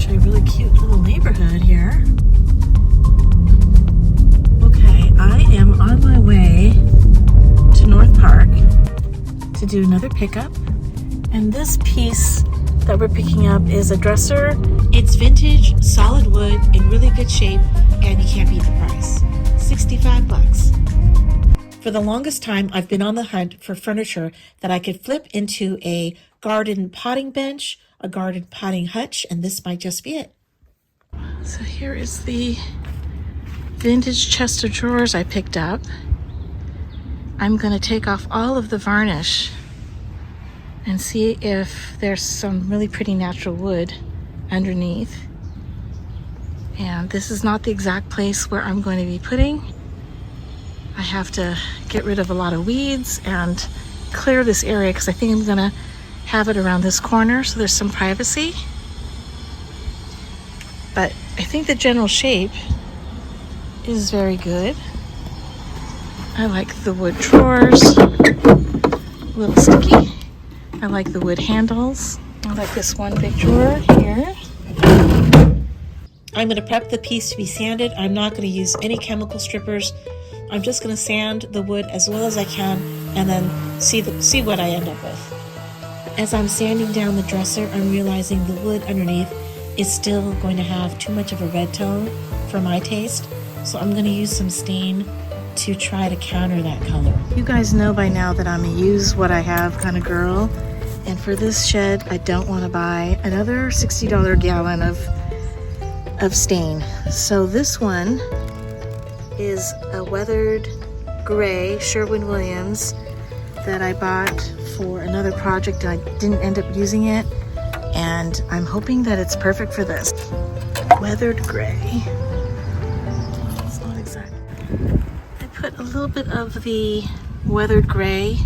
actually a really cute little neighborhood here. Okay, I am on my way to North Park to do another pickup. And this piece that we're picking up is a dresser. It's vintage, solid wood, in really good shape, and you can't beat the price. 65 bucks. For the longest time, I've been on the hunt for furniture that I could flip into a garden potting bench, a garden potting hutch, and this might just be it. So here is the vintage chest of drawers I picked up. I'm going to take off all of the varnish and see if there's some really pretty natural wood underneath. And this is not the exact place where I'm going to be putting. I have to get rid of a lot of weeds and clear this area because I think I'm gonna have it around this corner so there's some privacy. But I think the general shape is very good. I like the wood drawers, a little sticky. I like the wood handles. I like this one big drawer here. I'm going to prep the piece to be sanded. I'm not going to use any chemical strippers. I'm just going to sand the wood as well as I can and then see what I end up with. As I'm sanding down the dresser, I'm realizing the wood underneath is still going to have too much of a red tone for my taste. So I'm going to use some stain to try to counter that color. You guys know by now that I'm a use what I have kind of girl. And for this shed, I don't want to buy another $60 gallon of stain. So this one is a weathered gray Sherwin-Williams that I bought for another project and I didn't end up using it. And I'm hoping that it's perfect for this. Weathered gray. It's not exact. I put a little bit of the weathered gray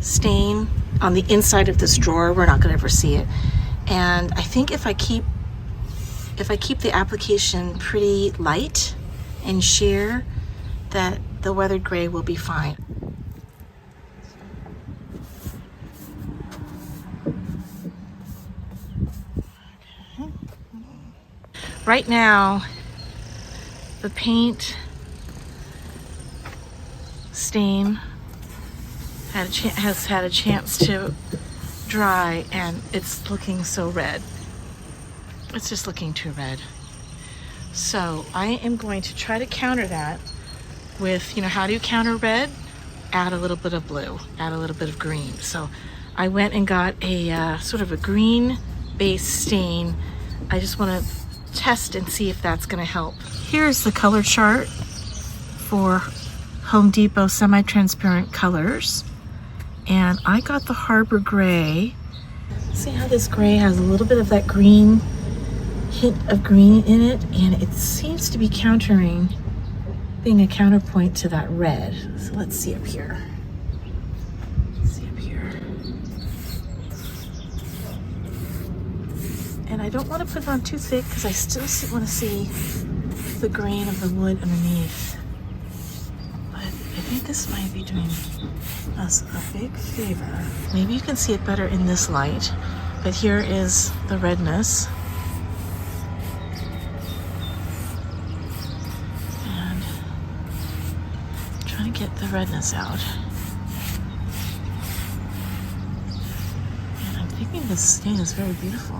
stain on the inside of this drawer. We're not gonna ever see it. And I think if I keep the application pretty light and sheer, that the weathered gray will be fine. Okay. Right now, the paint stain has had a chance to dry and it's looking so red. It's just looking too red. So I am going to try to counter that with, how do you counter red? Add a little bit of blue, add a little bit of green. So I went and got a sort of a green base stain. I just want to test and see if that's going to help. Here's the color chart for Home Depot semi-transparent colors. And I got the Harbor Gray. See how this gray has a little bit of that green, hint of green in it, and it seems to be being a counterpoint to that red. So let's see up here. And I don't want to put it on too thick because I still want to see the grain of the wood underneath. But I think this might be doing us a big favor. Maybe you can see it better in this light, but here is the redness. And I'm trying to get the redness out. And I'm thinking this stain is very beautiful.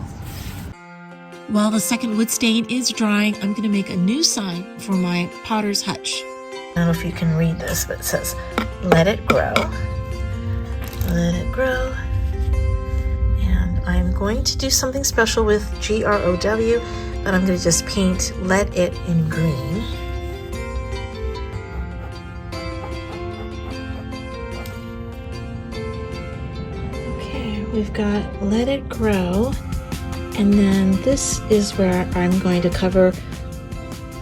While the second wood stain is drying, I'm going to make a new sign for my potter's hutch. I don't know if you can read this, but it says, "Let it grow." Let it grow. And I'm going to do something special with GROW, but I'm going to just paint "Let It" in green. Okay, we've got "Let It Grow." And then this is where I'm going to cover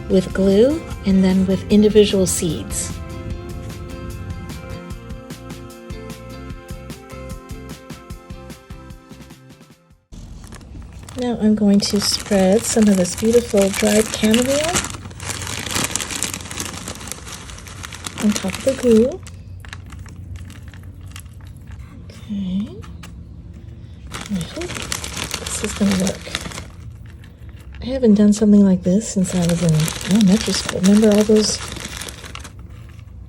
with glue and then with individual seeds. Now I'm going to spread some of this beautiful dried chamomile on top of the glue. Okay. I hope this is going to work. I haven't done something like this since I was in elementary school. Remember all those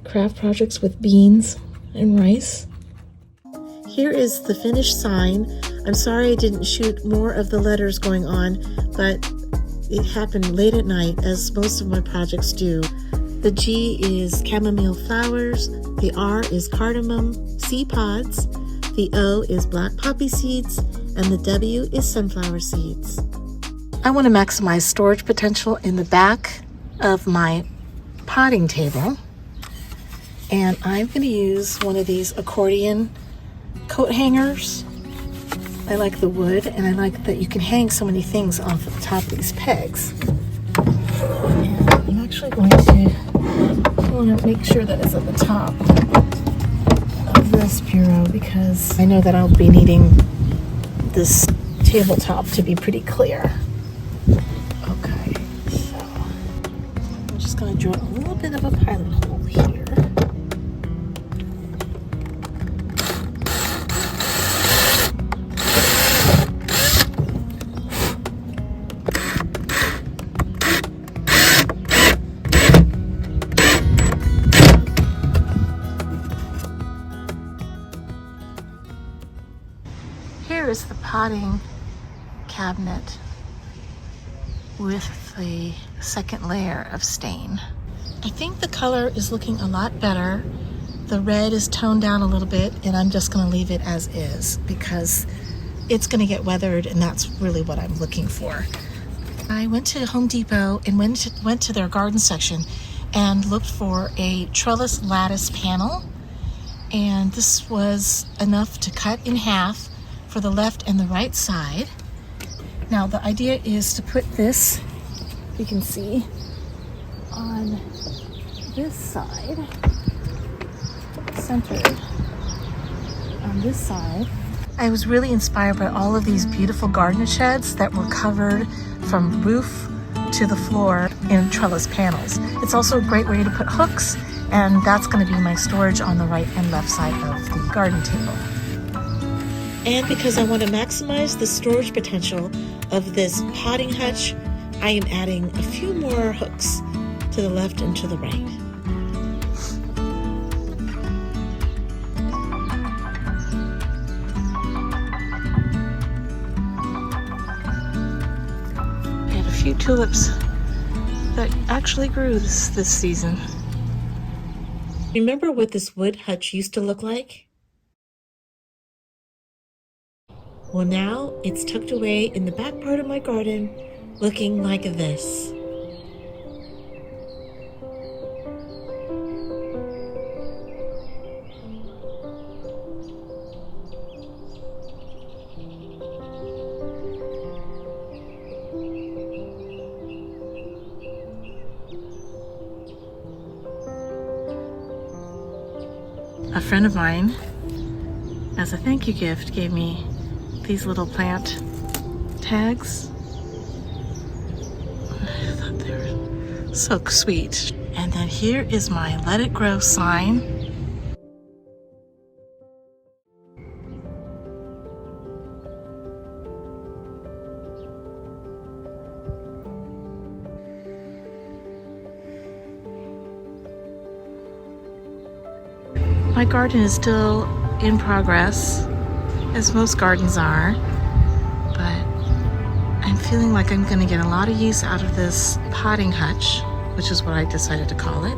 craft projects with beans and rice? Here is the finished sign. I'm sorry I didn't shoot more of the letters going on, but it happened late at night, as most of my projects do. The G is chamomile flowers, the R is cardamom seed pods, the O is black poppy seeds, and the W is sunflower seeds. I want to maximize storage potential in the back of my potting table, and I'm going to use one of these accordion coat hangers. I like the wood, and I like that you can hang so many things off the top of these pegs. And I'm actually going to make sure that it's at the top of this bureau, because I know that I'll be needing this tabletop to be pretty clear. Okay, so I'm just going to draw a little bit of a pilot hole here. Here is the potting cabinet with the second layer of stain. I think the color is looking a lot better. The red is toned down a little bit, and I'm just going to leave it as is because it's going to get weathered, and that's really what I'm looking for. I went to Home Depot and went to their garden section and looked for a trellis lattice panel, and this was enough to cut in half for the left and the right side. Now the idea is to put this, you can see, on this side, centered on this side. I was really inspired by all of these beautiful garden sheds that were covered from roof to the floor in trellis panels. It's also a great way to put hooks, and that's going to be my storage on the right and left side of the garden table. And because I want to maximize the storage potential of this potting hutch, I am adding a few more hooks to the left and to the right. I have a few tulips that actually grew this season. Remember what this wood hutch used to look like? Well, now it's tucked away in the back part of my garden, looking like this. A friend of mine, as a thank you gift, gave me these little plant tags. I thought they were so sweet. And then here is my Let It Grow sign. My garden is still in progress, as most gardens are, but I'm feeling like I'm going to get a lot of use out of this potting hutch, which is what I decided to call it.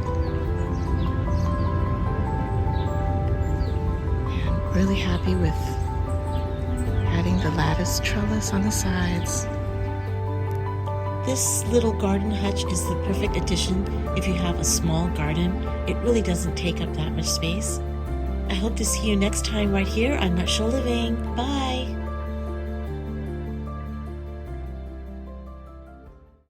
And really happy with adding the lattice trellis on the sides. This little garden hutch is the perfect addition if you have a small garden. It really doesn't take up that much space. I hope to see you next time right here on Jnutshell Living. Bye!